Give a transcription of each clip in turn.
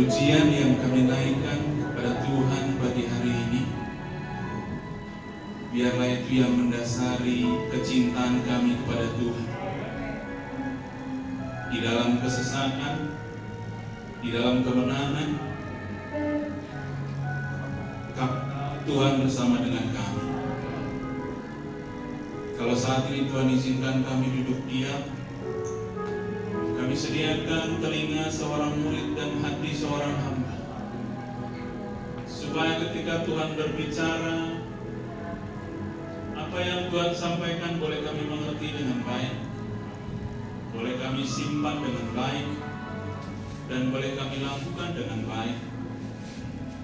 Pujian yang kami naikkan kepada Tuhan pagi hari ini, biarlah itu yang mendasari kecintaan kami kepada Tuhan. Di dalam kesesakan, di dalam kemenangan, Tuhan bersama dengan kami. Kalau saat ini Tuhan izinkan kami duduk diam, kami sediakan telinga seorang murid dan hati seorang hamba, supaya ketika Tuhan berbicara, apa yang Tuhan sampaikan boleh kami mengerti dengan baik, boleh kami simpan dengan baik, dan boleh kami lakukan dengan baik,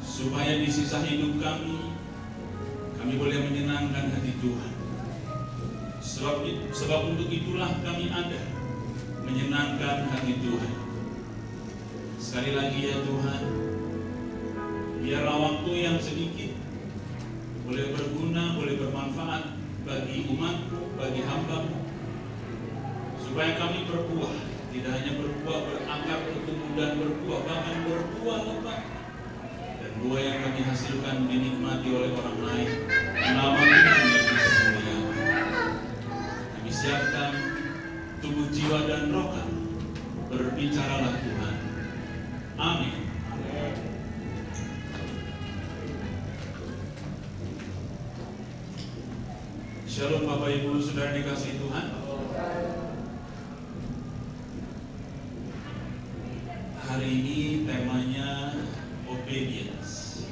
supaya di sisa hidup kami boleh menyenangkan hati Tuhan. Sebab untuk itulah kami ada, menyenangkan hati Tuhan. Sekali lagi ya Tuhan, biarlah waktu yang sedikit boleh berguna, boleh bermanfaat bagi umat-Mu, bagi hamba-Mu, supaya kami berbuah, tidak hanya berbuah, berakar, bertumbuh dan berbuah, bahkan berbuah lebat. Dan buah yang kami hasilkan dinikmati oleh orang lain, nama Tuhan yang dipermuliakan. Kami siapkan tubuh, jiwa, dan roh kami. Berbicaralah Tuhan. Amin. Shalom Bapak Ibu Saudara dikasihi Tuhan. Hari ini temanya obedience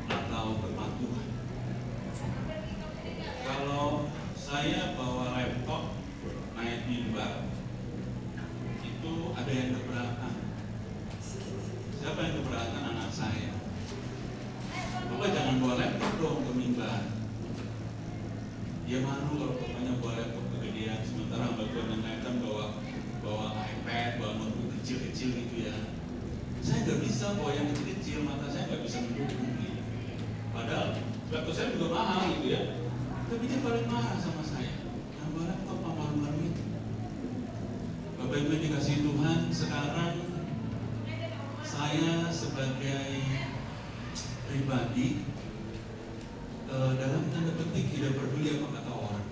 atau kepatuhan. Kalau saya bawa laptop naik mimbar, itu ada yang keberatan. Siapa yang keberatan? Anak saya. Bapak jangan bawa laptop dong ke mimbar. Dia malu kalau bapaknya bawa laptop kegedean, sementara hamba Tuhan yang lain kan bawa iPad, bawa notebook kecil-kecil gitu ya. Saya nggak bisa bawa yang kecil, mata saya nggak bisa mendukung gitu. Padahal laptop saya juga mahal gitu ya. Tapi dia paling marah sama saya. Yang bawa laptop malu-malu itu. Bapak Ibu yang dikasihi Tuhan, sekarang saya sebagai pribadi dalam tanda petik tidak peduli apa kata orang.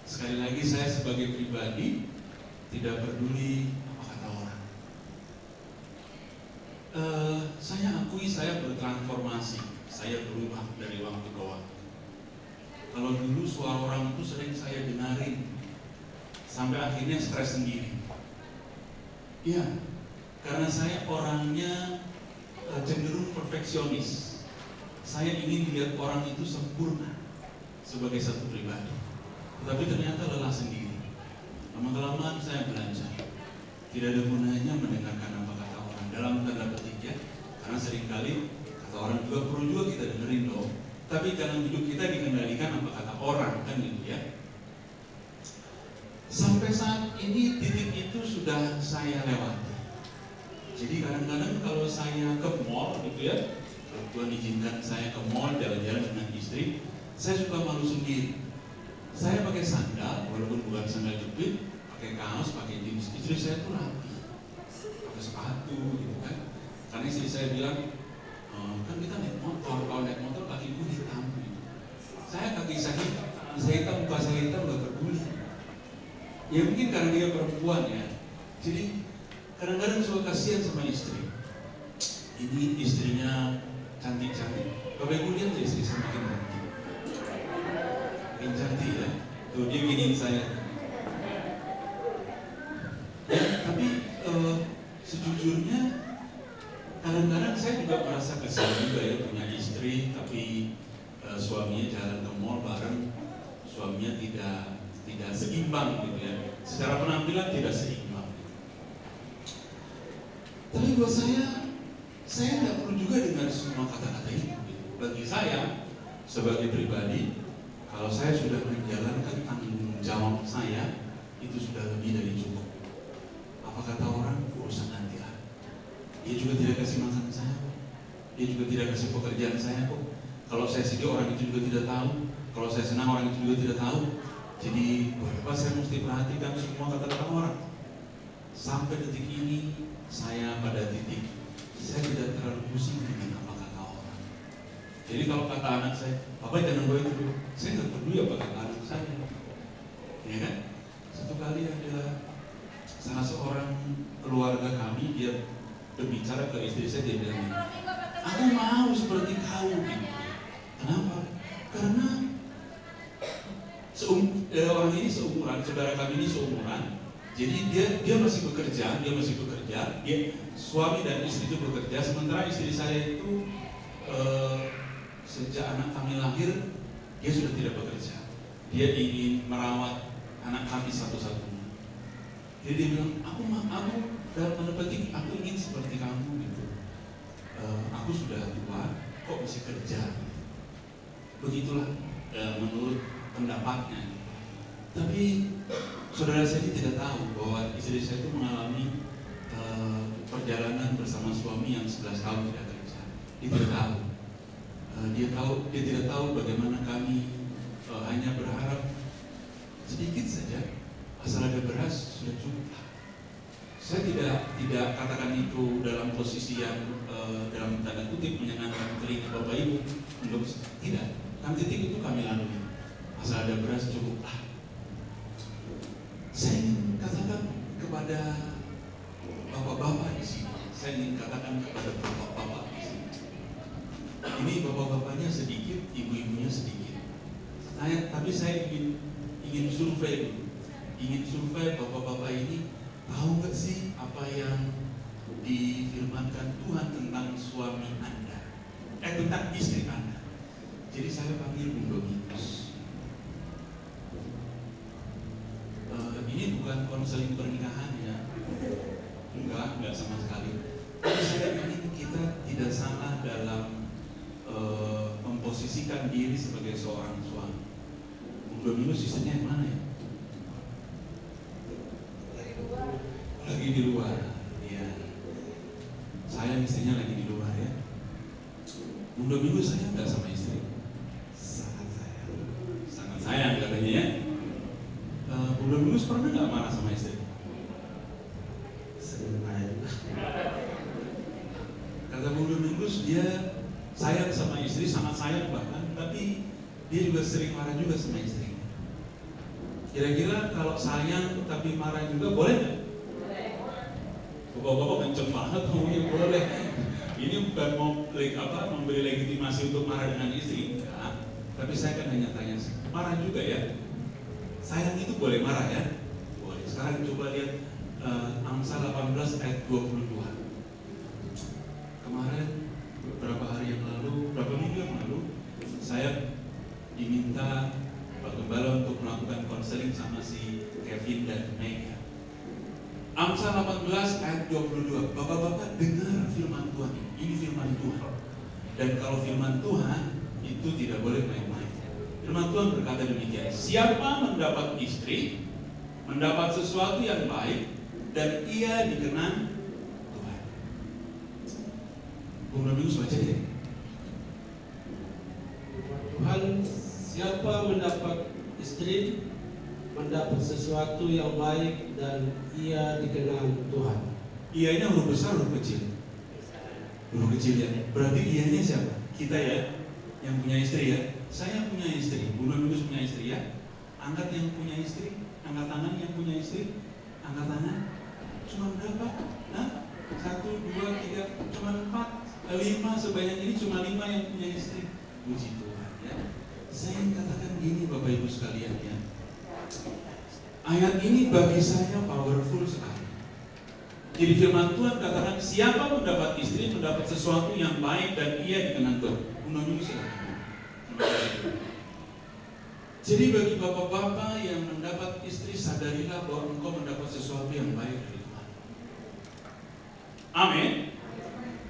Sekali lagi, saya sebagai pribadi tidak peduli apa kata orang. Saya akui saya bertransformasi, saya berubah dari waktu ke waktu. Kalau dulu suara orang itu sering saya dengarin, sampai akhirnya stres sendiri. Ya, karena saya orangnya cenderung perfeksionis. Saya ingin lihat orang itu sempurna sebagai satu pribadi, tetapi ternyata lelah sendiri. Lama-kelamaan saya belajar, tidak ada gunanya mendengarkan apa kata orang, dalam tanda petik ya, karena seringkali kata orang juga perlu juga kita dengerin loh. Tapi jangan hidup kita dikendalikan apa kata orang, kan gitu ya. Sampai saat ini titik itu sudah saya lewati. Jadi kadang-kadang kalau saya ke mall gitu ya, Tuhan izinkan saya ke mall jalan-jalan dengan istri, saya suka malu sendiri. Saya pakai sandal, walaupun bukan sandal jepit, pakai kaos, pakai jeans. Istri saya tuh rapi, pakai sepatu gitu kan. Karena istri saya bilang, kan kita naik motor, kalau naik motor kakiku hitam gitu. Saya kaki saya hitam, muka saya hitam, gak peduli. Ya mungkin karena dia perempuan ya. Jadi kadang-kadang suka kasihan sama istri. Ini istrinya cantik-cantik. Bapak Ibu lihat istri saya makin cantik. Makin cantik ya. Tuh dia giniin saya. Ya, tapi sejujurnya kadang-kadang saya juga merasa kesal juga ya punya istri, tapi suaminya jalan ke mall bareng, suaminya tidak seimbang gitu ya. Secara penampilan tidak seimbang. Tapi buat saya tidak perlu juga dengar semua kata-kata itu. Bagi saya sebagai pribadi, kalau saya sudah menjalankan tanggung jawab saya, itu sudah lebih dari cukup. Apa kata orang, urusan nanti lah. Dia juga tidak kasih makan saya kok. Dia juga tidak kasih pekerjaan saya kok. Kalau saya sedih orang itu juga tidak tahu. Kalau saya senang orang itu juga tidak tahu. Jadi kenapa saya mesti perhatikan semua kata-kata orang? sampai detik ini saya pada titik saya tidak terlalu pusing dengan apa kata orang. Jadi kalau kata anak saya, Papa jangan bawa itu dulu, saya nggak peduli apa kata anak saya, ya kan? Satu kali ada salah seorang keluarga kami, dia berbicara ke istri saya, dia bilang, aku mau seperti kau gitu. Kenapa? Karena orang ini seumuran, saudara kami ini seumuran. Jadi dia masih bekerja, dia suami dan istri itu bekerja, sementara istri saya itu sejak anak kami lahir dia sudah tidak bekerja. Dia ingin merawat anak kami satu-satunya. Jadi dia bilang, aku dalam tanda petik aku ingin seperti kamu gitu. Aku sudah tua, kok masih kerja? Begitulah menurut pendapatnya. Tapi saudara saya tidak tahu bahwa istri saya itu mengalami perjalanan bersama suami yang 11 tahun tidak kerja. Dia tidak tahu. Dia tidak tahu bagaimana kami hanya berharap sedikit saja, asal ada beras sudah cukup. Saya tidak katakan itu dalam posisi yang dalam tanda kutip menyenangkan telinga Bapak Ibu, untuk tidak. Kan titik itu kami lalui. Asal ada beras cukuplah. Saya ingin katakan kepada bapak-bapak di sini. Saya ingin katakan kepada bapak-bapak di sini. Ini bapak-bapaknya sedikit, ibu-ibunya sedikit. Tapi saya ingin survei bapak-bapak ini, tahu nggak sih apa yang difirmankan Tuhan tentang suami Anda, tentang istri Anda. Jadi saya panggil Bung Dominus. Ini bukan konseling pernikahan ya, enggak sama sekali. Tapi saya ingin kita tidak salah dalam memposisikan diri sebagai seorang suami. Bung Dominus istrinya yang mana ya? Lagi di luar. Ya. Saya istrinya lagi di luar ya. Bung Dominus saya enggak sama istri. Sangat sayang katanya ya. Bung Dominus pernah nggak marah sama istri? Sering marah juga. Kata Bung Dominus dia sayang sama istri, sangat sayang bahkan, tapi dia juga sering marah juga sama istri. Kira-kira kalau sayang tapi marah juga boleh nggak? Bapak-bapak kenceng banget ngomongnya boleh. Ini bukan mau memberi legitimasi untuk marah dengan istri, enggak. Tapi saya kan hanya tanya, marah juga ya? Sayang itu boleh marah ya? Boleh. Sekarang coba lihat Amsal 18 ayat 22. Kemarin beberapa minggu yang lalu saya diminta Pak Gembala untuk melakukan konseling sama si Kevin dan Mega. Amsal 18 ayat 22. Bapak-bapak dengar firman Tuhan ini firman Tuhan. Dan kalau firman Tuhan itu tidak boleh main-main. Firman Tuhan berkata demikian, siapa mendapat istri, mendapat sesuatu yang baik, dan ia dikenang Tuhan. Bung Dominus baca deh. Tuhan, siapa mendapat istri, mendapat sesuatu yang baik, dan ia dikenang Tuhan. Ianya huruf besar, huruf kecil? Huruf kecil ya. Berarti ianya siapa? Kita ya, yang punya istri ya. Saya punya istri, Bung Dominus punya istri ya. Angkat yang punya istri, angkat tangan yang punya istri, angkat tangan. Cuma berapa? Nah, 1, 2, 3, cuma 4, 5, sebanyak ini cuma 5 yang punya istri. Puji Tuhan ya. Saya ingin katakan gini Bapak Ibu sekalian ya. Ayat ini bagi saya powerful sekali. Jadi firman Tuhan katakan siapa mendapat istri mendapat sesuatu yang baik dan ia dikenang Tuhan. Bung Dominus silakan. Jadi bagi bapak-bapak yang mendapat istri, sadarilah bahwa engkau mendapat sesuatu yang baik dari Tuhan. Amin.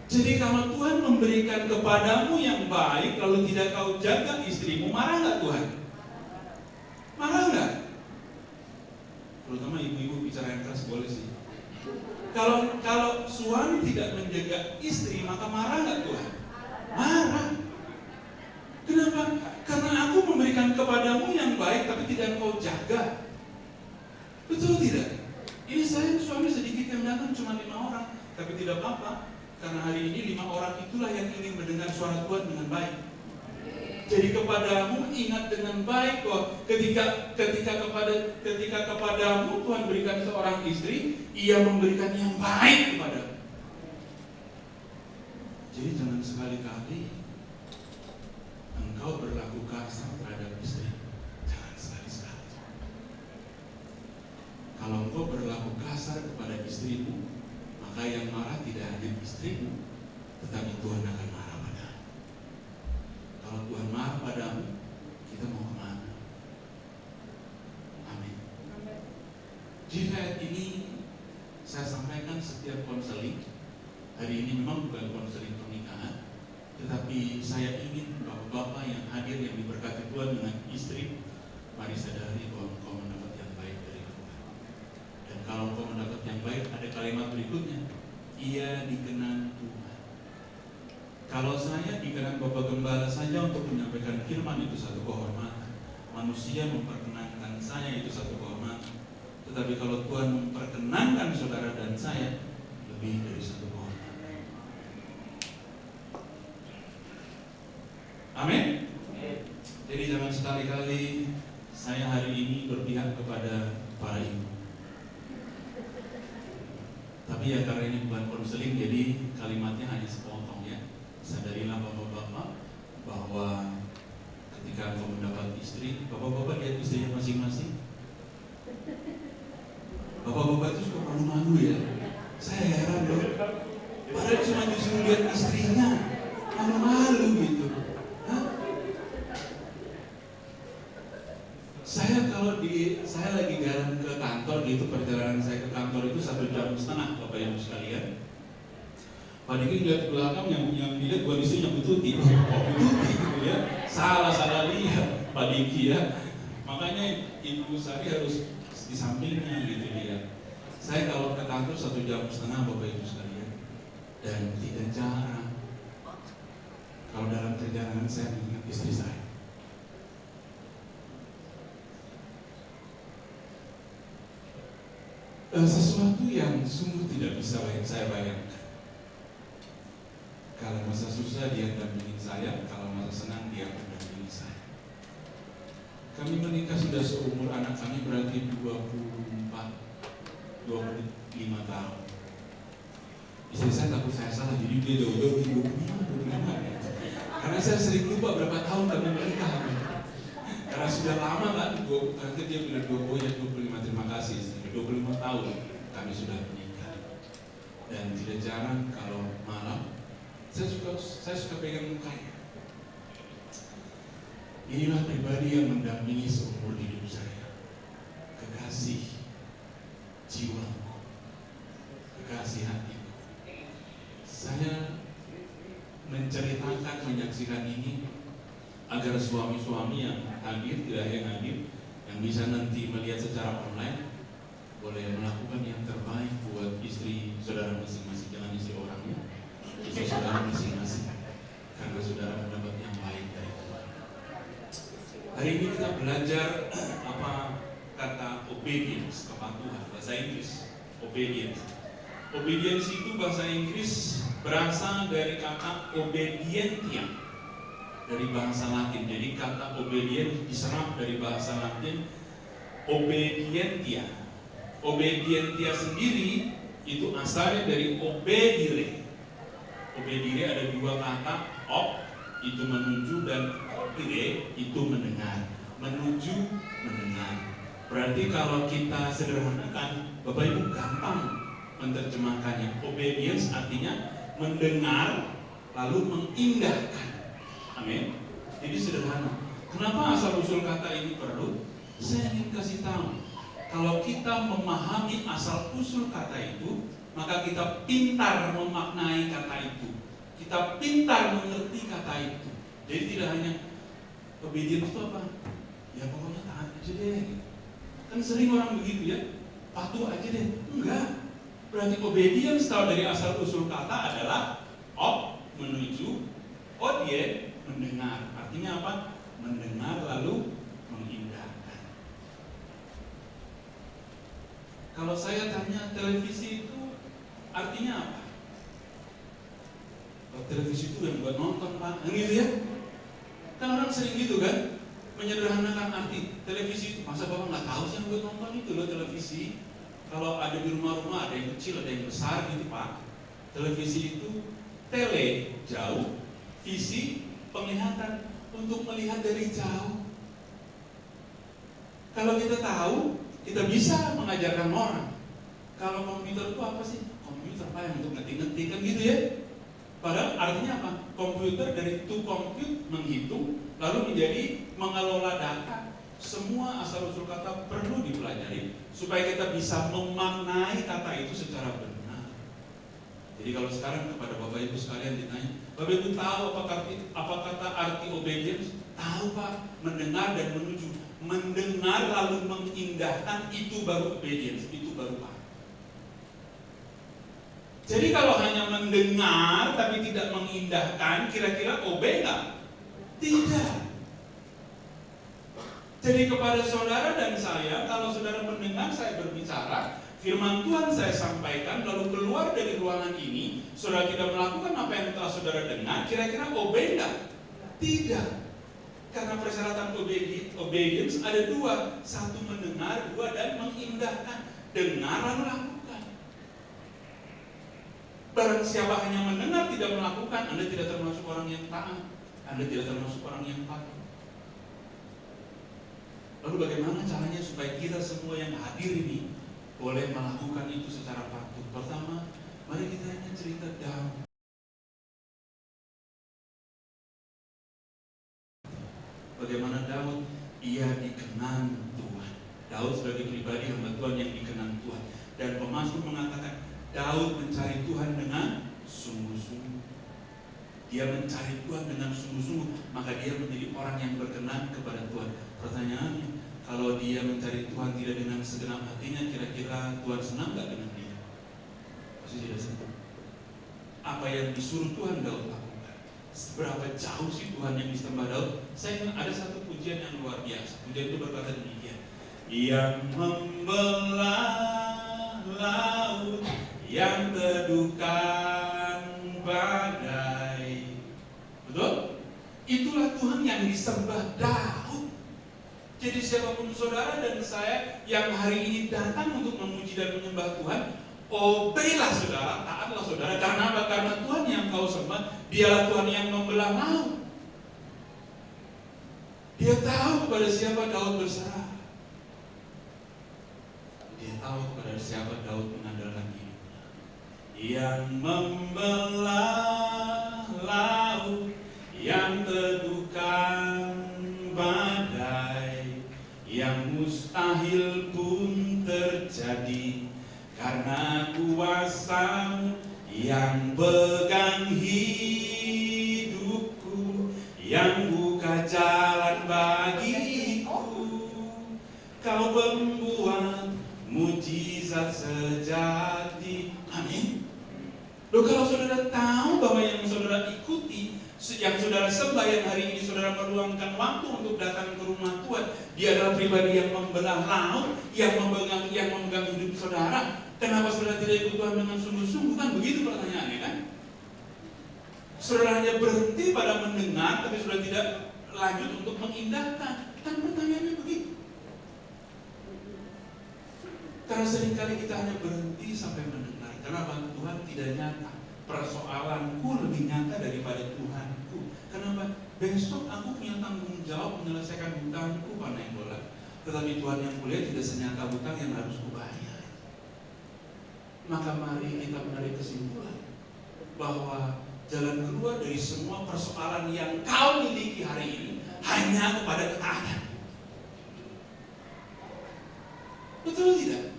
Jadi kalau Tuhan memberikan kepadamu yang baik, lalu tidak kau jaga istrimu, marah nggak Tuhan? Marah nggak? Terutama ibu-ibu bicara yang keras boleh sih. Kalau suami tidak menjaga istri, maka marah nggak Tuhan? Marah. Kenapa? Karena aku memberikan kepadamu yang baik tapi tidak kau jaga. Betul tidak? Ini saya suami sedikit yang datang cuma 5 orang, tapi tidak apa-apa, karena hari ini 5 orang itulah yang ingin mendengar suara Tuhan dengan baik. Jadi kepadamu ingat dengan baik bahwa ketika kepadamu Tuhan berikan seorang istri, Ia memberikan yang baik kepadamu. Jadi jangan sekali-kali engkau berlaku kasar terhadap istri. Jangan sekali-sekali. Kalau engkau berlaku kasar kepada istrimu, maka yang marah tidak hanya istrimu, tetapi Tuhan akan marah padamu. Kalau Tuhan marah padamu, kita mau kemana? Amin. Jadi ayat ini saya sampaikan setiap konseling. Hari ini memang bukan konseling pernikahan, tetapi saya ingin bapak-bapak yang hadir yang diberkati Tuhan dengan istri, mari sadari bahwa engkau mendapat yang baik dari Tuhan. Dan kalau engkau mendapat yang baik, ada kalimat berikutnya, Ia dikenang Tuhan. Kalau saya dikenang Bapak Gembala saja untuk menyampaikan firman, itu satu kehormatan. Manusia memperkenankan saya, itu satu kehormatan. Tetapi kalau Tuhan memperkenankan saudara dan saya, lebih dari satu kehormatan. Amin. Jadi jangan sekali-kali saya hari ini berpihak kepada para ibu. Tapi ya karena ini bukan konseling, jadi kalimatnya hanya sepotong ya. Sadarilah bapak-bapak bahwa ketika engkau mendapat istri, bapak-bapak lihat istrinya masing-masing. Bapak-bapak itu suka malu-malu ya. Saya heran loh. Padahal cuma disuruh lihat istrinya, malu-malu gitu. Saya lagi jalan ke kantor gitu, perjalanan saya ke kantor itu 1,5 jam, Bapak Ibu sekalian. Pak Diki lihat ke belakang, yang dilihat bukan istri, yang betuti. Oh betuti gitu ya, salah lihat Pak Diki ya. Makanya Ibu Sari harus di sampingnya gitu ya. Saya kalau ke kantor 1,5 jam Bapak Ibu sekalian, dan tidak jarang kalau dalam perjalanan saya mengingat istri saya. Sesuatu yang sungguh tidak bisa saya bayangkan. Kalau masa susah dia dampingin saya, kalau masa senang dia mendampingi saya. Kami menikah sudah seumur anak kami berarti 25 tahun. Istri saya takut saya salah, jadi dia jauh-jauh 25. Karena saya sering lupa berapa tahun kami menikah. Karena sudah lama kan, nanti dia bilang 25, terima kasih. 25 tahun kami sudah menikah. Dan tidak jarang kalau malam saya suka pegang mukanya. Inilah pribadi yang mendampingi seumur hidup saya. Kekasih jiwaku, kekasih hatiku. Saya menceritakan, menyaksikan ini agar suami-suami yang hadir, tidak yang hadir, yang bisa nanti melihat secara online, boleh melakukan yang terbaik buat istri saudara masing-masing. Jangan istri orangnya, istri saudara masing-masing, karena saudara mendapat yang baik dari Tuhan. Hari ini kita belajar apa kata obedience, kepatuhan, bahasa Inggris. Obedience. Obedience itu bahasa Inggris berasal dari kata obedientia, dari bahasa Latin. Jadi kata obedience diserap dari bahasa Latin obedientia. Obedientia sendiri itu asalnya dari obedire. Obedire ada dua kata, ob itu menuju dan ire itu mendengar. Menuju, mendengar. Berarti kalau kita sederhanakan, Bapak Ibu gampang menerjemahkannya. Obedience artinya mendengar lalu mengindahkan. Amin. Jadi sederhana. Kenapa asal usul kata ini perlu? Saya ingin kasih tahu. Kalau kita memahami asal usul kata itu, maka kita pintar memaknai kata itu. Kita pintar mengerti kata itu. Jadi tidak hanya obedience itu apa? Ya pokoknya taat aja deh. Kan sering orang begitu ya, patuh aja deh. Enggak. Berarti obedience tahu dari asal usul kata adalah ob menuju, odie mendengar. Artinya apa? Mendengar lalu mengindahkan. Kalau saya tanya televisi itu Artinya apa? Oh, televisi itu yang buat nonton Pak, kan gitu ya? Kan orang sering gitu kan, menyederhanakan arti televisi itu. Masa Bapak nggak tahu sih yang buat nonton itu loh televisi? Kalau ada di rumah-rumah, ada yang kecil, ada yang besar gitu Pak. Televisi itu tele, jauh, visi, penglihatan, untuk melihat dari jauh. Kalau kita tahu, kita bisa mengajarkan orang. Kalau komputer itu apa sih? Komputer Pak yang untuk ngetik-ngetik kan gitu ya? Padahal artinya apa? Komputer dari to compute, menghitung, lalu menjadi mengelola data. Semua asal-usul kata perlu dipelajari supaya kita bisa memaknai kata itu secara benar. Jadi kalau sekarang kepada Bapak Ibu sekalian ditanya, Bapak Ibu tahu apa kata arti obedience? Tahu Pak, mendengar dan menuju. Mendengar lalu mengindahkan, itu baru obedience, itu baru Pak. Jadi kalau hanya mendengar tapi tidak mengindahkan, kira-kira obey nggak? Tidak. Jadi kepada saudara dan saya, kalau saudara mendengar saya berbicara, firman Tuhan saya sampaikan, lalu keluar dari ruangan ini, saudara tidak melakukan apa yang telah saudara dengar, kira-kira obey nggak? Tidak. Karena persyaratan obedience ada dua, satu mendengar, dua dan mengindahkan. Dengar lalu lakukan. Barang siapa hanya mendengar tidak melakukan, Anda tidak termasuk orang yang taat, Anda tidak termasuk orang yang patuh. Lalu bagaimana caranya supaya kita semua yang hadir ini boleh melakukan itu secara patuh? Pertama, mari kita hanya cerita Daud. Bagaimana Daud? Ia dikenang Tuhan. Daud sebagai pribadi hamba Tuhan yang dikenang Tuhan. Dan pemazmur mengatakan, Daud mencari Tuhan dengan sungguh-sungguh. Dia mencari Tuhan dengan sungguh-sungguh, maka dia menjadi orang yang berkenan kepada Tuhan. Pertanyaannya, kalau dia mencari Tuhan tidak dengan segenap hatinya, kira-kira Tuhan senang gak dengan dia? Pasti tidak senang. Apa yang disuruh Tuhan Daud lakukan? Seberapa jauh sih Tuhan yang disembah Daud? Saya ingat ada satu pujian yang luar biasa. Pujian itu berkata demikian, yang membelah laut, yang teduhkan badai. Betul? Itulah Tuhan yang disembah Daud. Jadi siapapun saudara dan saya yang hari ini datang untuk memuji dan menyembah Tuhan, obeylah saudara, taatlah saudara. Karena apa? Karena Tuhan yang kau sembah, Dialah Tuhan yang membelah laut. Dia tahu kepada siapa Daud berserah. Dia tahu kepada siapa Daud mengandalkan hidupnya. Yang membelah laut, yang teduhkan badai, yang mustahil pun terjadi karena kuasa-Mu, yang pegang hidupku, yang buka jalan bagiku. Kau pembuat mujizat sejati. Amin. Loh, kalau saudara tahu bahwa yang saudara ikuti, yang saudara sembah, yang hari ini saudara meluangkan waktu untuk datang ke rumah Tuhan, dia adalah pribadi yang membelah laut, yang memegang hidup saudara. Kenapa saudara tidak ikut Tuhan dengan sungguh-sungguh? Kan begitu pertanyaannya kan? Saudara hanya berhenti pada mendengar, tapi saudara tidak lanjut untuk mengindahkan. Kan pertanyaannya begitu. Karena seringkali kita hanya berhenti sampai mendengar. Kenapa? Tuhan tidak nyata. Persoalanku lebih nyata daripada Tuhanku. Kenapa? Besok aku punya tanggung jawab menyelesaikan hutangku, Pak Nainggolan. Tetapi Tuhan yang mulia tidak senyata hutang yang harus kubayar. Maka mari kita menarik kesimpulan bahwa jalan keluar dari semua persoalan yang kau miliki hari ini hanya kepada ketaatan. Betul tidak?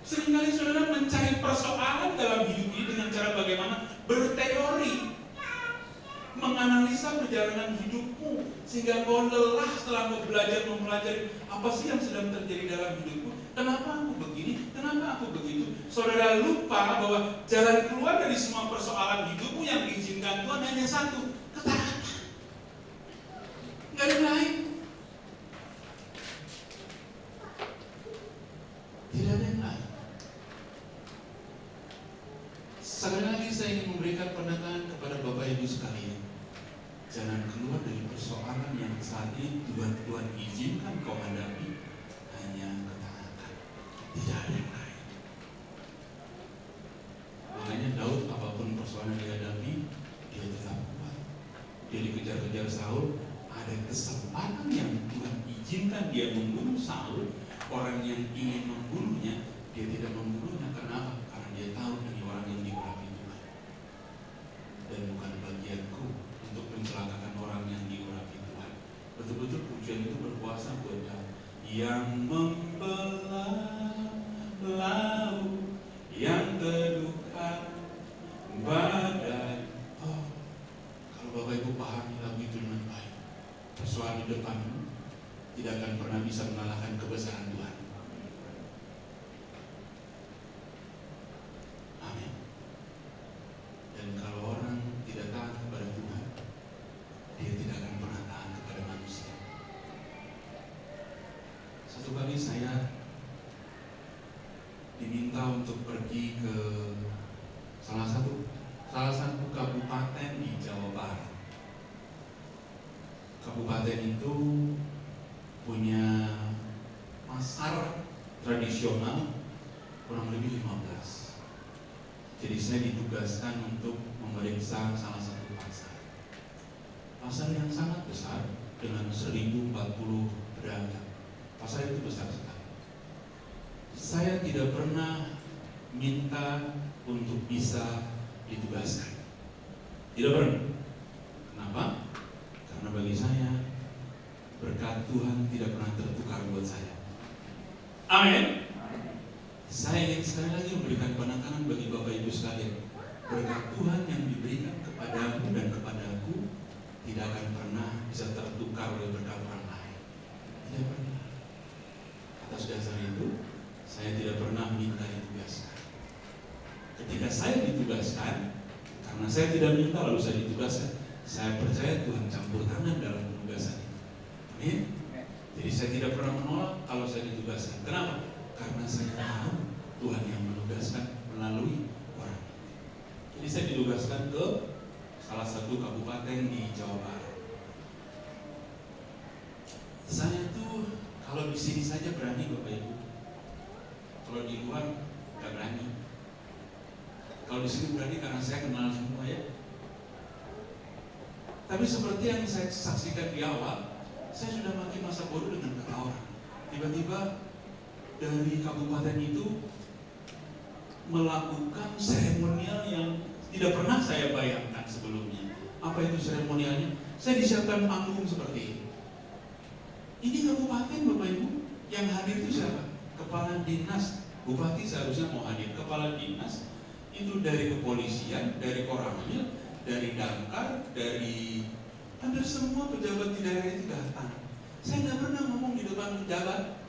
Seringkali saudara mencari persoalan dalam hidup ini dengan cara bagaimana? Berteori, menganalisa perjalanan hidupmu sehingga kau lelah setelah kau belajar mempelajari apa sih yang sedang terjadi dalam hidupmu. Kenapa aku begini? Kenapa aku begitu? Saudara lupa bahwa jalan keluar dari semua persoalan hidupmu yang diizinkan Tuhan hanya satu, ketaatan. Nggak ada yang lain. Tidak ada yang lain. Jangan keluar dari persoalan yang saat ini Tuhan izinkan kau hadapi, hanya ketaatan, tidak ada yang lain. Makanya Daud apapun persoalan yang dihadapi, dia tetap kuat. Dia dikejar-kejar Saul, ada kesempatan yang Tuhan izinkan dia membunuh Saul. Orang yang ingin membunuhnya, dia tidak membunuhnya. Karena apa? Karena dia tahu ini orang yang diurapi Tuhan, dan bukan bagianku untuk mencelakakan orang yang diurapi Tuhan. Betul-betul pujian itu berkuasa buat Daud. Yang membelah laut, yang teduhkan badai. Oh, kalau Bapak Ibu pahami lagu itu dengan baik, persoalan di depanmu tidak akan pernah bisa mengalahkan kebesaran Tuhan. Amin. Dan kalau orang tidak taat kepada Tuhan, dia tidak akan pernah taat kepada manusia. Satu kali saya diminta untuk pergi ke salah satu kabupaten di Jawa Barat. Kabupaten itu punya pasar tradisional kurang lebih 15. Jadi saya ditugaskan untuk memeriksa salah satu pasar. Pasar yang sangat besar dengan 1040 pedagang. Pasar itu besar sekali. Saya tidak pernah minta untuk bisa ditugaskan. Tidak pernah. Kenapa? Karena bagi saya berkat Tuhan tidak pernah tertukar buat saya. Amin. Saya ingin sekali lagi memberikan penekanan bagi Bapak Ibu sekalian. Berkat Tuhan yang diberikan kepadamu dan kepadaku tidak akan pernah bisa tertukar oleh berkat orang lain. Tidak pernah. Atas dasar itu, saya tidak pernah minta ditugaskan. Ketika saya ditugaskan, karena saya tidak minta lalu saya ditugaskan, saya percaya Tuhan campur tangan dalam penugasan itu. Amin. Jadi saya tidak pernah menolak kalau saya ditugaskan. Kenapa? Karena saya tahu Tuhan yang menugaskan melalui orang itu. Jadi saya ditugaskan ke salah satu kabupaten di Jawa Barat. Saya tuh kalau di sini saja berani Bapak Ibu. Kalau di luar nggak berani. Kalau di sini berani karena saya kenal semua ya. Tapi seperti yang saya saksikan di awal, saya sudah makin masa bodoh dengan kata orang. Tiba-tiba dari kabupaten itu melakukan seremonial yang tidak pernah saya bayangkan sebelumnya. Apa itu seremonialnya? Saya disiapkan panggung seperti ini. Ini kabupaten Bapak Ibu, yang hadir itu siapa? Kepala dinas, bupati seharusnya mau hadir. Kepala dinas itu dari kepolisian, dari Koramil, dari Damkar, dari hampir semua pejabat di daerah itu datang. Saya nggak pernah ngomong di depan pejabat,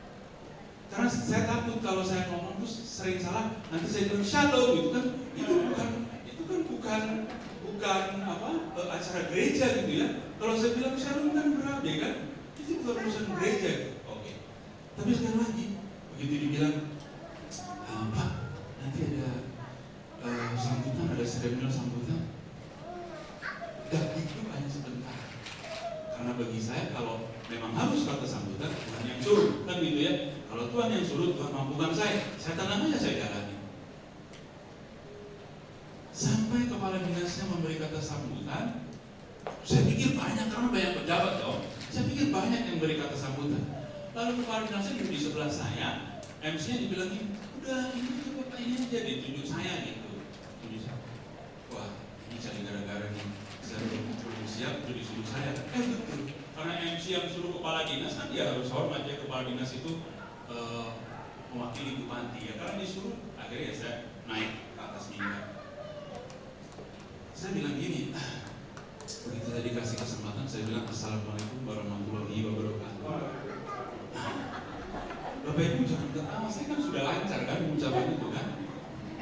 karena saya takut kalau saya ngomong terus sering salah. Nanti saya bilang shalom gitu kan, itu kan bukan acara gereja gitu ya. Kalau saya bilang shalom kan berabe kan, itu bukan urusan gereja gitu. Oke. Tapi sekali lagi begitu dibilang, Pak, nanti ada sambutan, ada seremonial sambutan. Gak gitu hanya sebentar. Karena bagi saya kalau memang harus kata sambutan, Tuhan yang suruh, kan gitu ya. Kalau Tuhan yang suruh, Tuhan mampukan saya tenang aja, saya jalani. Sampai kepala dinasnya memberi kata sambutan, saya pikir banyak karena banyak pejabat dong. Saya pikir banyak yang beri kata sambutan. Lalu kepala dinasnya duduk di sebelah saya, MC-nya dibilangin, udah ini tuh Bapak ini aja, ditunjuk saya gitu. Tunjuk saya. Wah, ini cari gara-gara nih. Saya belum siap, jadi disuruh saya. Betul. Karena MC yang suruh kepala dinas kan dia harus hormat ya, kepala dinas itu mewakili bupati ya. Karena disuruh, akhirnya ya saya naik ke atas mimbar. Saya bilang gini, begitu saya dikasih kesempatan, saya bilang Assalamualaikum warahmatullahi wabarakatuh. Bapak Ibu jangan ketawa, saya kan sudah lancar kan mengucapkan itu kan.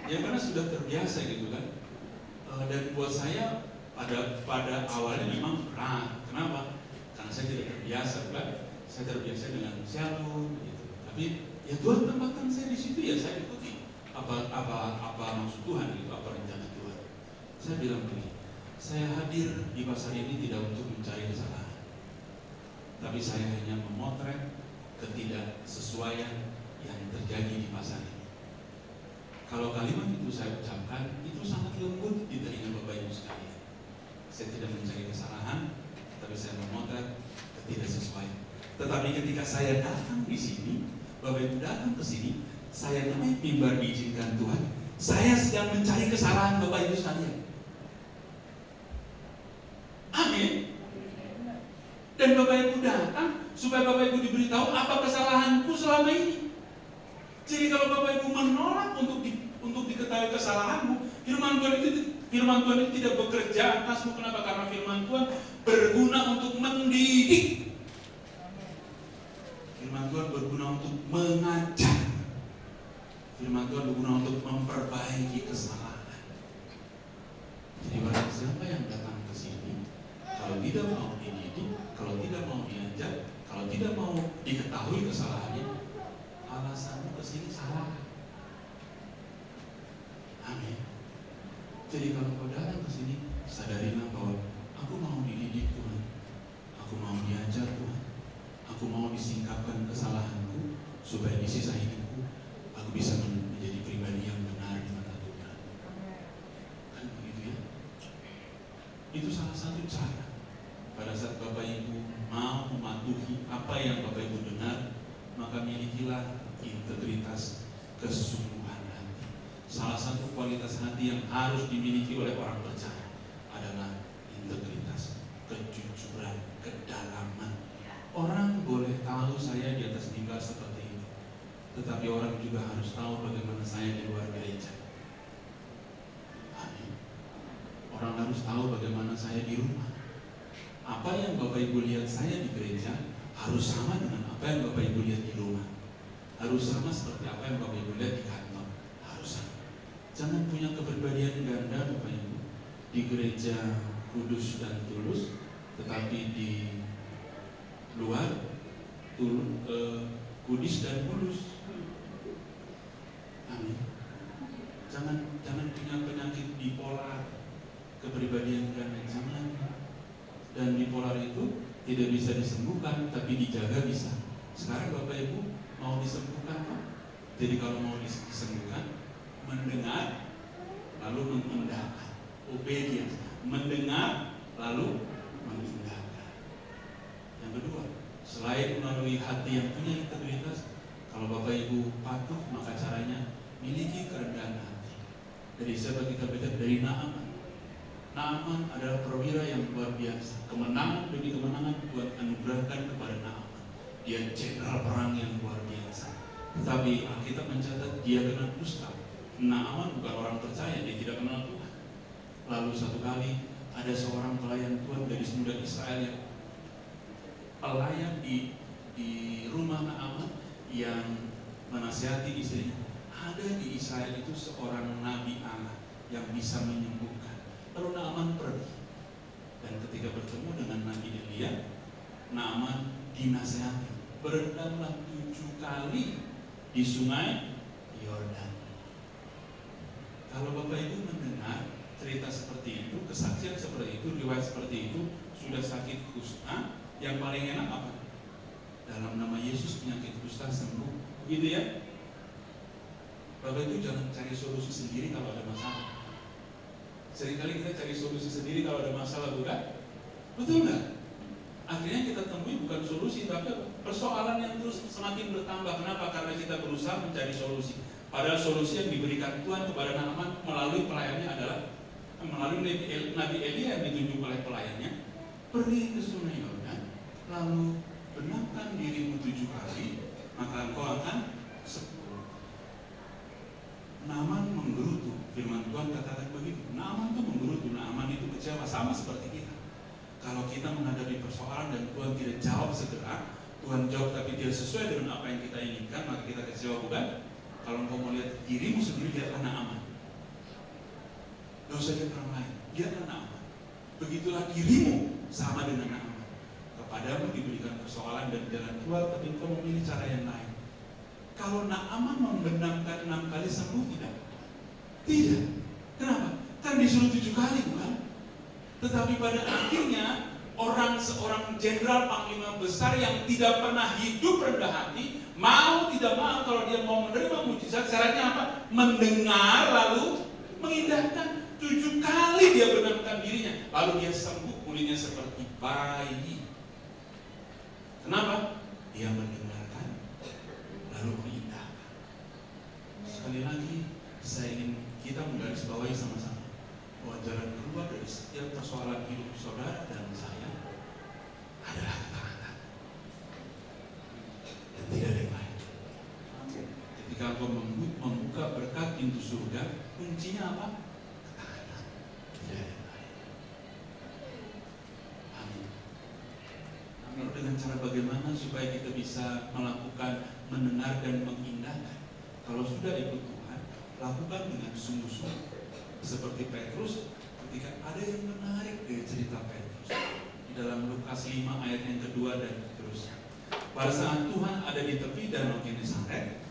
Ya karena sudah terbiasa gitu kan. Dan buat saya pada awalnya memang berat. Kenapa? Karena saya tidak terbiasa kan. Saya terbiasa dengan shalom gitu. Tapi ya Tuhan tempatkan saya di situ, ya saya ikuti apa maksud Tuhan gitu, apa rencana Tuhan. Saya bilang begini, Saya hadir di pasar ini tidak untuk mencari kesalahan, tapi saya hanya memotret ketidaksesuaian yang terjadi di pasar ini. Kalau kalimat itu saya ucapkan, itu sangat lembut di telinga Bapak Ibu sekalian. Saya tidak mencari kesalahan, tapi saya memotret ketidaksesuaian. Tetapi ketika saya datang di sini, Bapak Ibu datang ke sini, saya naik mimbar diizinkan Tuhan, saya sedang mencari kesalahan Bapak Ibu sekalian. Amin. Dan Bapak Ibu datang supaya Bapak Ibu diberitahu apa kesalahanku selama ini. Jadi kalau Bapak Ibu menolak untuk diketahui kesalahanmu, firman Tuhan itu tidak bekerja atasmu. Kenapa? Karena firman Tuhan berguna untuk mendidik. Firman Tuhan berguna untuk mengajar. Firman Tuhan berguna untuk memperbaiki kesalahan. Jadi barang siapa yang datang ke sini, kalau tidak mau dididik, kalau tidak mau diajar, kalau tidak mau diketahui kesalahannya, alasanmu ke sini salah. Amin. Jadi kalau kau datang ke sini, sadarilah bahwa aku mau dididik Tuhan, aku mau diajar Tuhan, aku mau disingkapkan kesalahanku supaya di sisa hidupku aku bisa menjadi pribadi yang benar di mata Tuhan. Kan begitu ya? Itu salah satu cara. Pada saat Bapak Ibu mau mematuhi apa yang Bapak Ibu dengar, maka milikilah integritas, kesungguhan hati. Salah satu kualitas hati yang harus dimiliki oleh orang percaya adalah integritas, kejujuran, kedalaman. Orang boleh tahu saya di atas mimbar seperti ini, tetapi orang juga harus tahu bagaimana saya di luar gereja. Amin. Orang harus tahu bagaimana saya di rumah. Apa yang Bapak Ibu lihat saya di gereja harus sama dengan apa yang Bapak Ibu lihat di rumah. Harus sama seperti apa yang Bapak Ibu lihat di kantor. Harus sama. Jangan punya kepribadian ganda Bapak Ibu. Di gereja kudus dan tulus, tetapi di luar kudus dan kudus. Amin. Jangan punya penyakit bipolar, kepribadian ganda. Jangan. Dan bipolar itu tidak bisa disembuhkan, tapi dijaga bisa. Sekarang Bapak Ibu mau disembuhkan kok? Jadi kalau mau disembuhkan, mendengar lalu mengindahkan. Obedience, mendengar lalu mengindahkan. Yang kedua, selain melalui hati yang punya integritas, kalau Bapak Ibu patuh, maka caranya miliki kerendahan hati. Jadi saya kita belajar dari Naaman. Naaman adalah perwira yang luar biasa. Kemenangan demi kemenangan Tuhan anugerahkan kepada Naaman. Dia jenderal perang yang luar biasa. Tetapi Alkitab mencatat dia kena dusta. Naaman bukan orang percaya, dia tidak kenal Tuhan. Lalu satu kali ada seorang pelayan Tuhan dari muda Israel yang pelayan di rumah Naaman yang menasihati istrinya. Ada di Israel itu seorang nabi Allah yang bisa menyembuhkan. Lalu Naaman pergi, dan ketika bertemu dengan Nabi Elia, Naaman dinasehati, berendamlah 7 kali di sungai Yordan. Kalau Bapak Ibu mendengar cerita seperti itu, kesaksian seperti itu, riwayat seperti itu, sudah sakit kusta, yang paling enak apa? Dalam nama Yesus penyakit kusta sembuh, gitu ya. Bapak Ibu jangan cari solusi sendiri kalau ada masalah. Seringkali kita cari solusi sendiri kalau ada masalah, bukan? Betul nggak? Akhirnya kita temui bukan solusi, tapi persoalan yang terus semakin bertambah. Kenapa? Karena kita berusaha mencari solusi. Padahal solusi yang diberikan Tuhan kepada Naaman melalui pelayannya adalah melalui Nabi Elia yang ditunjuk oleh pelayannya. Pergi ke sungai Yordan, lalu benamkan dirimu 7 kali, maka engkau akan sembuh. Naaman menggerutu. Firman Tuhan katakan begitu. Naaman itu menggerutu, Naaman itu kecewa, sama seperti kita. Kalau kita menghadapi persoalan dan Tuhan tidak jawab segera, Tuhan jawab tapi tidak sesuai dengan apa yang kita inginkan, maka kita kecewa, bukan? Kalau engkau mau lihat dirimu sendiri, lihatlah Naaman. Gak usah lihat orang lain, lihatlah Naaman. Begitulah dirimu sama dengan Naaman. Kepadamu diberikan persoalan dan jalan keluar, tapi engkau memilih cara yang lain. Kalau Naaman membenamkan 6 kali sembuh tidak? Tidak. Kenapa? Kan disuruh 7 kali, bukan? Tetapi pada akhirnya seorang jenderal panglima besar yang tidak pernah hidup rendah hati, mau tidak mau kalau dia mau menerima mujizat, syaratnya apa? Mendengar lalu mengindahkan. 7 kali dia benamkan dirinya, lalu dia sembuh pulihnya seperti bayi. Kenapa? Dia mendengarkan lalu mengindahkan. Sekali lagi saya ingin kita menggarisbawahi sama-sama bahwa jalan keluar dari setiap persoalan hidup saudara dan saya adalah ketaatan dan tidak ada yang lain. Ketika engkau membuka berkat pintu surga, kuncinya apa? Ketaatan, tidak ada yang lain. Amin. Lalu dengan cara bagaimana supaya kita bisa melakukan mendengar dan mengindahkan? Kalau sudah ikut Tuhan, lakukan dengan sungguh-sungguh. Seperti Petrus, ketika ada yang menarik dari cerita Petrus di dalam Lukas 5 ayat yang kedua dan seterusnya. Pada saat Tuhan ada di tepi danau Genesaret,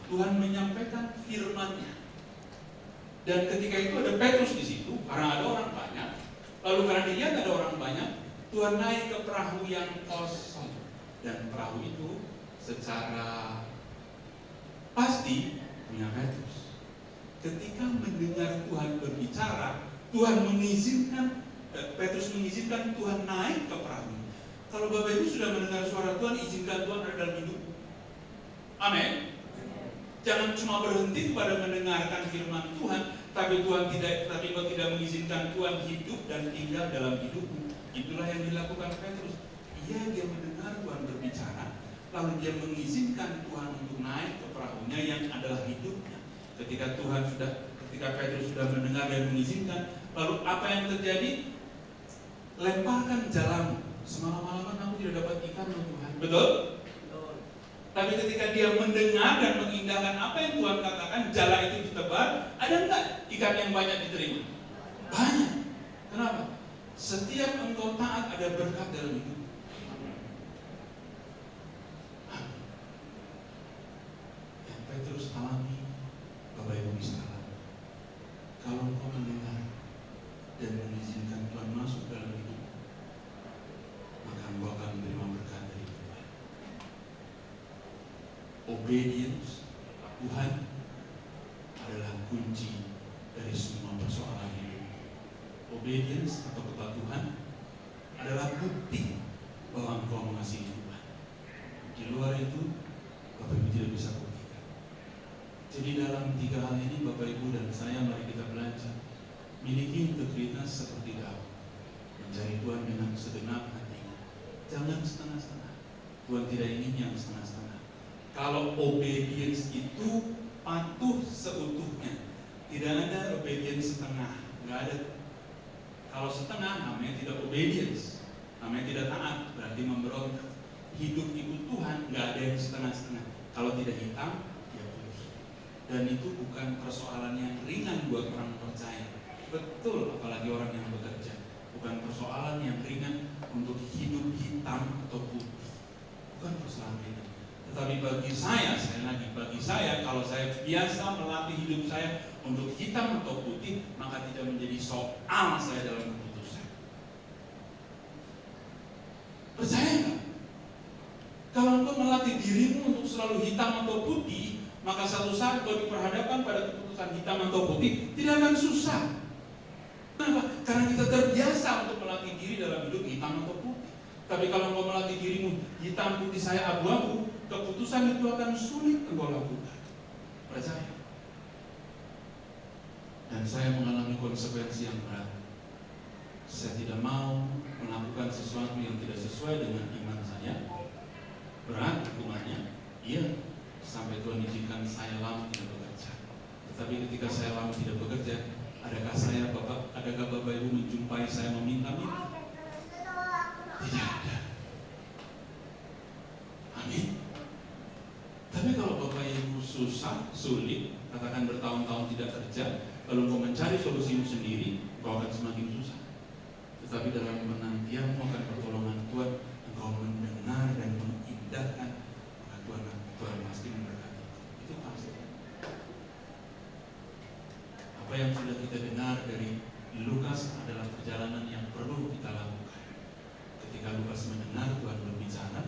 Tuhan menyampaikan firman-Nya. Dan ketika itu ada Petrus di situ, karena ada orang banyak. Lalu karena dia ada orang banyak, Tuhan naik ke perahu yang kosong. Dan perahu itu secara pasti punya Petrus. Ketika mendengar Tuhan berbicara, Petrus mengizinkan Tuhan naik ke perahu. Kalau Bapak Ibu sudah mendengar suara Tuhan, izinkan Tuhan ada dalam hidup. Amin. Jangan cuma berhenti pada mendengarkan firman Tuhan, tapi kau tidak mengizinkan Tuhan hidup dan tinggal dalam hidupmu. Itulah yang dilakukan Petrus. Dia mendengar Tuhan berbicara, lalu dia mengizinkan Tuhan untuk naik ke perahunya yang adalah hidupnya. Ketika Petrus sudah mendengar dan mengizinkan, lalu apa yang terjadi? Lemparkan jalamu. Semalam-malaman kamu tidak dapat ikan, Tuhan. Betul? Tapi ketika dia mendengar dan mengindahkan apa yang Tuhan katakan, jala itu ditebar, ada enggak ikan yang banyak diterima? Banyak. Kenapa? Setiap engkau taat ada berkat dalam hidup. Yang Petrus alami, Bapak Ibu bisa alami. Kalau engkau mendengar dan mengizinkan Tuhan masuk dalam hidup, maka engkau akan menerima berkat dari Tuhan. Obedience Tuhan adalah kunci dari semua persoalan hidup. Obedience atau kepatuhan adalah bukti bahwa engkau mengasihi Tuhan. Di luar itu, Bapak Ibu tidak bisa buktikan. Jadi dalam 3 hal ini, Bapak Ibu dan saya, mari kita belajar miliki integritas seperti Daud, mencari Tuhan dengan segenap hatinya. Jangan setengah-setengah. Tuhan tidak ingin yang setengah-setengah. Kalau obedience itu patuh seutuhnya, tidak ada obedience setengah, nggak ada. Kalau setengah namanya tidak obedience, namanya tidak taat, berarti memberontak. Hidup ikut Tuhan nggak ada yang setengah-setengah. Kalau tidak hitam, ya putih. Dan itu bukan persoalan yang ringan buat orang percaya. Betul, apalagi orang yang bekerja. Bukan persoalan yang ringan untuk hidup hitam atau putih. Bukan persoalan ringan. Tetapi bagi saya kalau saya biasa melatih hidup saya untuk hitam atau putih, maka tidak menjadi soal saya dalam keputusan. Percaya nggak? Kalau engkau melatih dirimu untuk selalu hitam atau putih, maka satu saat kau diperhadapkan pada keputusan hitam atau putih, tidak akan susah. Kenapa? Karena kita terbiasa untuk melatih diri dalam hidup hitam atau putih. Tapi kalau engkau melatih dirimu hitam putih saya abu-abu, keputusan itu akan sulit engkau lakukan. Percaya. Dan saya mengalami konsekuensi yang berat. Saya tidak mau melakukan sesuatu yang tidak sesuai dengan iman saya. Berat hukumannya. Iya, sampai Tuhan izinkan saya lama tidak bekerja. Tetapi ketika saya lama tidak bekerja, adakah Bapak Ibu menjumpai saya meminta-minta? Tidak ada. Amin. Tapi kalau Bapak Ibu sulit, katakan bertahun-tahun tidak kerja, lalu engkau mencari solusimu sendiri, engkau akan semakin susah. Tetapi dalam penantianmu akan pertolongan Tuhan, engkau mendengar dan mengindahkan, maka Tuhan pasti memberkati. Itu pasti. Apa mendengar Tuhan berbicara,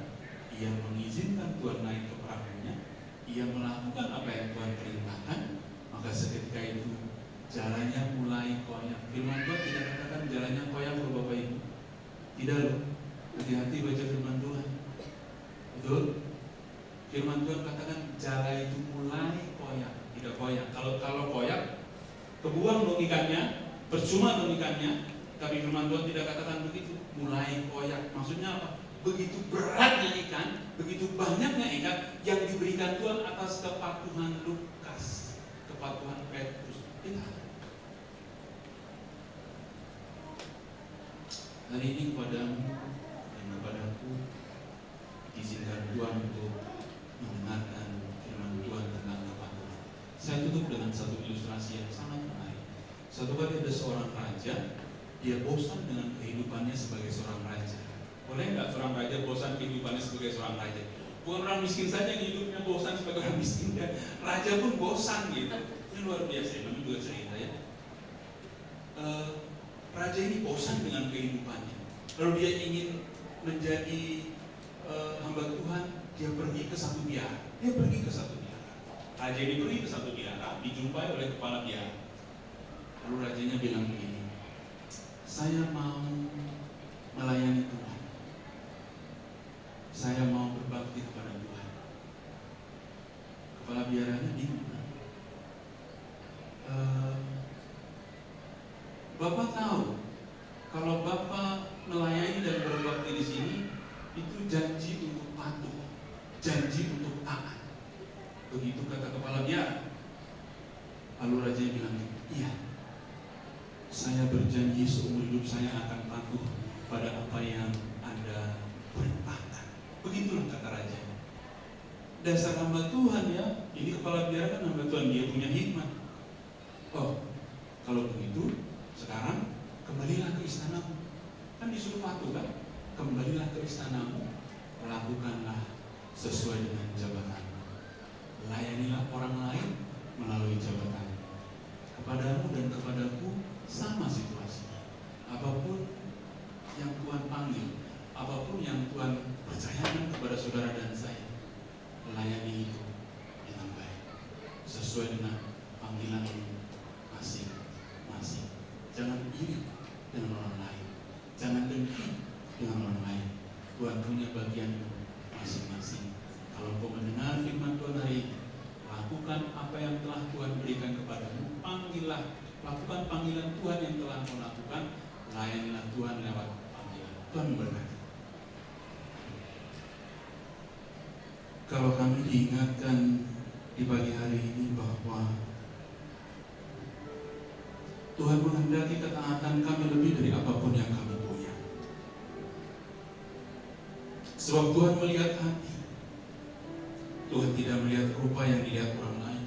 ia mengizinkan Tuhan naik ke perahunya, ia melakukan apa yang Tuhan perintahkan, maka seketika itu jalannya mulai koyak. Firman Tuhan tidak katakan jalannya koyak loh Bapak Ibu. Tidak loh. Hati-hati baca firman Tuhan. Betul? Firman Tuhan katakan jalan itu mulai koyak, tidak koyak. Kalau koyak, kebuang dong ikannya, percuma dong ikannya. Tapi firman Tuhan tidak katakan begitu. Mulai koyak. Maksudnya apa? Begitu beratnya ikan, begitu banyaknya ikan yang diberikan Tuhan atas kepatuhan Lukas, kepatuhan Petrus. Tidak. Hari ini kepadamu dan kepadaku izinkan Tuhan untuk mendengarkan firman Tuhan tentang kepatuhan. Saya tutup dengan satu ilustrasi yang sangat menarik. Satu kali ada seorang raja, dia bosan dengan kehidupannya sebagai seorang raja. Boleh nggak seorang raja bosan kehidupannya sebagai seorang raja? Bukan orang miskin saja yang hidupnya bosan sebagai orang miskin, ya. Raja pun bosan gitu. Ini luar biasa, ini juga cerita ya. Raja ini bosan dengan kehidupannya. Lalu dia ingin menjadi hamba Tuhan, dia pergi ke satu biara. Raja ini pergi ke satu biara, dijumpai oleh kepala biara. Lalu rajanya bilang begini, saya mau melayani Tuhan. Saya mau berbakti kepada Tuhan. Kepala biaranya bingung. Bapak tahu kalau Bapak melayani dan berbakti di sini itu janji untuk patuh, janji untuk taat. Begitu kata kepala biara. Lalu raja bilang, iya, saya berjanji seumur hidup saya akan patuh pada apa yang Anda perintahkan. Begitulah kata raja. Dasar hamba Tuhan ya. Ini kepala biara kan hamba Tuhan, dia punya hikmat. Oh, kalau begitu sekarang kembalilah ke istanamu. Kan disuruh patuh kan? Kembalilah ke istanamu, lakukanlah sesuai dengan jabatanmu. Layanilah orang lain melalui jabatan. Kepadamu dan kepadaku sama situasinya. Apapun yang Tuhan panggil, apapun yang Tuhan percayakan kepada saudara dan saya, layani itu dengan baik, sesuai dengan panggilan masing-masing. Jangan iri dengan orang lain, jangan dengki dengan orang lain. Tuhan punya bagian masing-masing. Kalau kau mendengar firman Tuhan hari ini, lakukan apa yang telah Tuhan berikan kepadamu. Lakukan panggilan Tuhan yang telah kau lakukan. Layanilah Tuhan lewat panggilan. Tuhan memberkati. Kalau kami diingatkan di pagi hari ini bahwa Tuhan menghendaki ketaatan kami lebih dari apapun yang kami punya. Sebab Tuhan melihat hati. Tuhan tidak melihat rupa yang dilihat orang lain.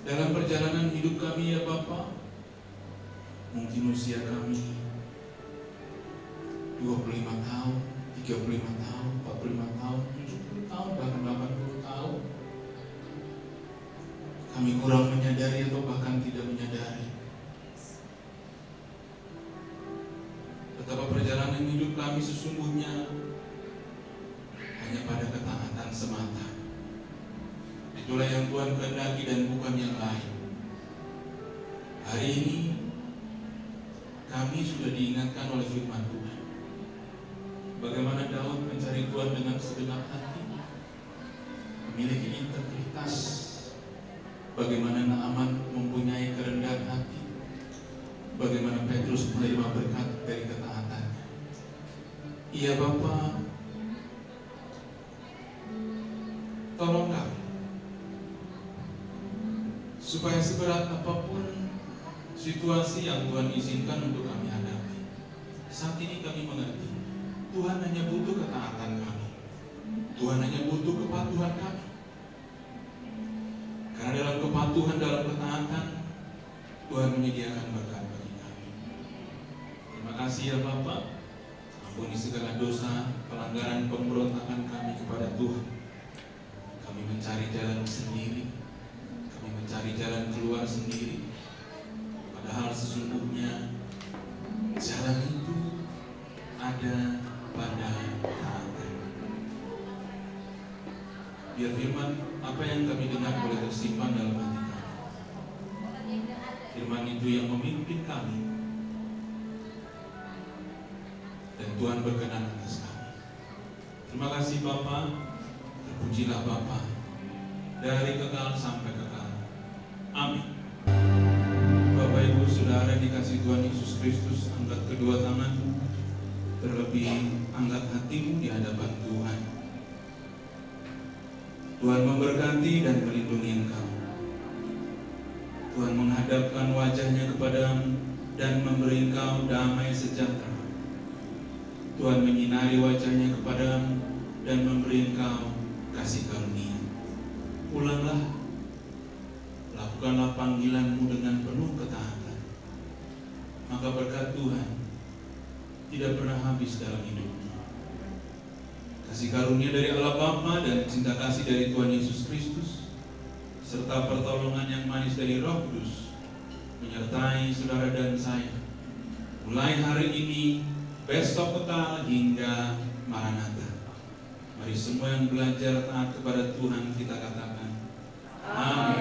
Dalam perjalanan hidup kami ya Bapa, mungkin usia kami 25 tahun, 35 tahun, 45 tahun, 70 tahun, bahkan 80 tahun. Kami kurang menyadari atau bahkan tidak menyadari betapa perjalanan hidup kami sesungguhnya hanya pada ketaatan semata. Itulah yang Tuhan kehendaki dan bukan yang lain. Hari ini kami sudah diingatkan oleh firman Tuhan. Bagaimana Daud mencari Tuhan dengan segenap hati, memiliki integritas. Bagaimana Naaman mempunyai kerendahan hati. Bagaimana Petrus menerima berkat dari ketaatannya. Iya Bapa, tolong kami supaya seberat apapun situasi yang Tuhan izinkan untuk kami hadapi, saat ini kami mengerti Tuhan hanya butuh ketaatan kami. Tuhan hanya butuh kepatuhan kami. Karena dalam kepatuhan, dalam ketaatan, Tuhan menyediakan berkat bagi kami. Terima kasih ya Bapa. Ampuni segala dosa, pelanggaran, pemberontakan kami kepada Tuhan. Kami mencari jalan sendiri, kami mencari jalan keluar sendiri. Padahal sesungguhnya jalan itu ada pada taatan. Biar firman apa yang kami dengar boleh tersimpan dalam hati kami. Firman itu yang memimpin kami, dan Tuhan berkenan atas kami. Terima kasih Bapa, terpujilah Bapa dari kekal sampai kekal. Amin. Bapak Ibu Saudara dikasih Tuhan Yesus Kristus, angkat kedua tanganmu, terlebih angkat hatimu di hadapan Tuhan. Tuhan memberkati dan melindungi engkau. Tuhan menghadapkan wajahnya kepadamu dan memberi engkau damai sejahtera. Tuhan menyinari wajahnya kepadamu dan memberi engkau kasih karunia. Pulanglah, lakukanlah panggilanmu dengan penuh ketaatan. Maka berkat Tuhan tidak pernah habis dalam hidupmu. Kasih karunia dari Allah Bapa dan cinta kasih dari Tuhan Yesus Kristus, serta pertolongan yang manis dari Roh Kudus menyertai saudara dan saya mulai hari ini, besok kekal hingga Maranatha. Mari semua yang belajar taat kepada Tuhan kita katakan amin.